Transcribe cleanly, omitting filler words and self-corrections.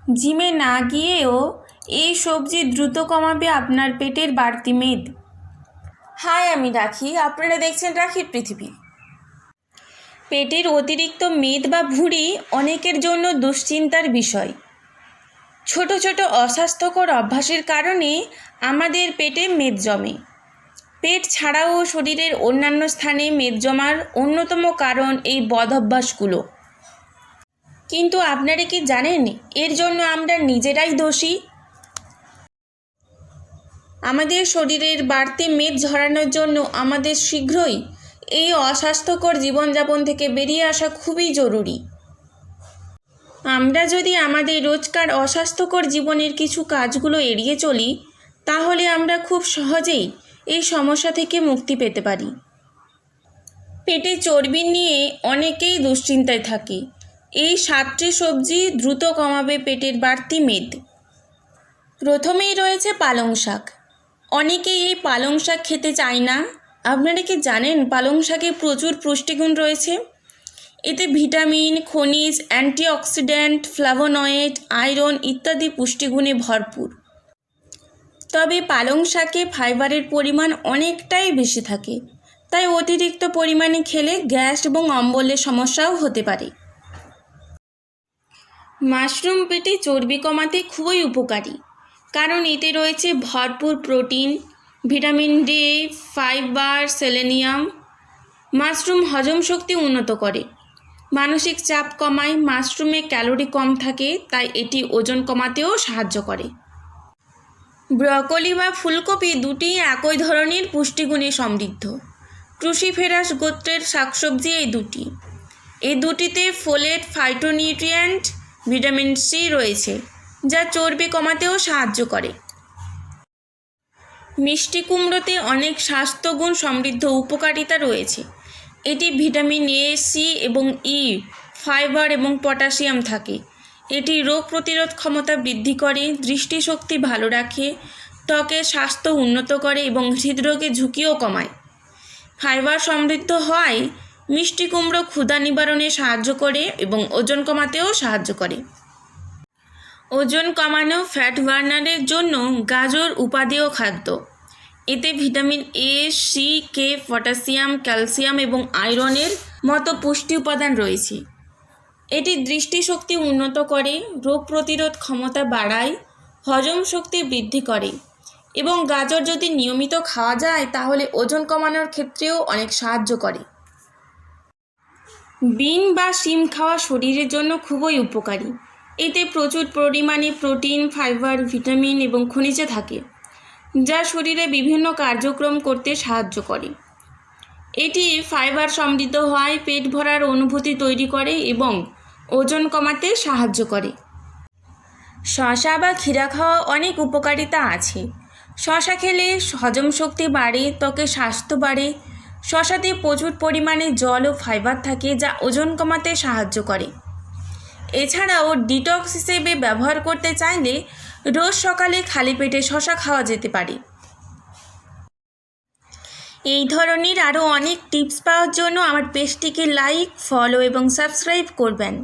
জিমে না গিয়েও এই সবজি দ্রুত কমাবে আপনার পেটের বাড়তি মেদ। হাই, আমি রাখি, আপনারা দেখছেন রাখির পৃথিবী। পেটের অতিরিক্ত মেদ বা ভুঁড়ি অনেকের জন্য দুশ্চিন্তার বিষয়। ছোট ছোট অস্বাস্থ্যকর অভ্যাসের কারণে আমাদের পেটে মেদ জমে। পেট ছাড়াও শরীরের অন্যান্য স্থানে মেদ জমার অন্যতম কারণ এই বদ অভ্যাসগুলো। কিন্তু আপনারা কি জানেন এর জন্য আমরা নিজেরাই দোষী? আমাদের শরীরের বাড়তি মেদ ঝরানোর জন্য আমাদের শীঘ্রই এই অস্বাস্থ্যকর জীবনযাপন থেকে বেরিয়ে আসা খুবই জরুরি। আমরা যদি আমাদের রোজকার অস্বাস্থ্যকর জীবনের কিছু কাজগুলো এড়িয়ে চলি, তাহলে আমরা খুব সহজেই এই সমস্যা থেকে মুক্তি পেতে পারি। পেটে চর্বি নিয়ে অনেকেই দুশ্চিন্তায় থাকে। এই 7টি সবজি দ্রুত কমাবে পেটের বাড়তি মেদ। প্রথমেই রয়েছে পালং শাক। অনেকেই এই পালং শাক খেতে চায় না। আপনারা কি জানেন পালং শাকে প্রচুর পুষ্টিগুণ রয়েছে? এতে ভিটামিন, খনিজ, অ্যান্টিঅক্সিডেন্ট, ফ্লাভোনয়েড, আয়রন ইত্যাদি পুষ্টিগুণে ভরপুর। তবে পালং শাকে ফাইবারের পরিমাণ অনেকটাই বেশি থাকে, তাই অতিরিক্ত পরিমাণে খেলে গ্যাস এবং অম্বলের সমস্যাও হতে পারে। মাশরুম পেটে চর্বি কমাতে খুবই উপকারী, কারণ এতে রয়েছে ভরপুর protein, vitamin D, fibre, selenium. Mushroom হজম শক্তি উন্নত করে, মানসিক চাপ কমায়। মাশরুমে ক্যালোরি কম থাকে, তাই এটি ওজন কমাতেও সাহায্য করে। ব্রকলি বা ফুলকপি দুটি একই ধরনের পুষ্টিগুণে সমৃদ্ধ। ক্রুসিফেরাস গোত্রের শাকসবজি এই দুটিতে ফোলেট, ফাইটোনিউট্রিয়েন্ট, ভিটামিন সি রয়েছে, যা চর্বি কমাতেও সাহায্য করে। মিষ্টি কুমড়োতে অনেক স্বাস্থ্যগুণ সমৃদ্ধ উপকারিতা রয়েছে। এটি ভিটামিন এ, সি এবং ই, ফাইবার এবং পটাশিয়াম থাকে। এটি রোগ প্রতিরোধ ক্ষমতা বৃদ্ধি করে, দৃষ্টিশক্তি ভালো রাখে, ত্বকের স্বাস্থ্য উন্নত করে এবং হৃদরোগের ঝুঁকিও কমায়। ফাইবার সমৃদ্ধ হওয়ায় মিষ্টি কুমড়ো ক্ষুধা নিবারণে সাহায্য করে এবং ওজন কমাতেও সাহায্য করে। ওজন কমানো, ফ্যাট বার্নারের জন্য গাজর উপাদেয় খাদ্য। এতে vitamin A, C, K, potassium, calcium এবং আয়রনের মতো পুষ্টি উপাদান রয়েছে। এটি দৃষ্টিশক্তি উন্নত করে, রোগ প্রতিরোধ ক্ষমতা বাড়ায়, হজম শক্তি বৃদ্ধি করে এবং গাজর যদি নিয়মিত খাওয়া যায় তাহলে ওজন কমানোর ক্ষেত্রেও অনেক সাহায্য করে। বিন বা শিম খাওয়া শরীরের জন্য খুবই উপকারী। এতে প্রচুর পরিমাণে প্রোটিন, ফাইবার, ভিটামিন এবং খনিজ থাকে, যা শরীরে বিভিন্ন কার্যক্রম করতে সাহায্য করে। এটি ফাইবার সমৃদ্ধ হওয়ায় পেট ভরার অনুভূতি তৈরি করে এবং ওজন কমাতে সাহায্য করে। শসা বা ক্ষীরা খাওয়া অনেক উপকারিতা আছে। শসা খেলে হজম শক্তি বাড়ে, ত্বকের স্বাস্থ্য বাড়ে। শসাতে প্রচুর পরিমাণে জল ও ফাইবার থাকে, যা ওজন কমাতে সাহায্য করে। এছাড়াও ডিটক্স হিসেবে ব্যবহার করতে চাইলে রোজ সকালে খালি পেটে শসা খাওয়া যেতে পারে। এই ধরনের আরও অনেক টিপস পাওয়ার জন্য আমার পেজটিকে লাইক, ফলো এবং সাবস্ক্রাইব করবেন।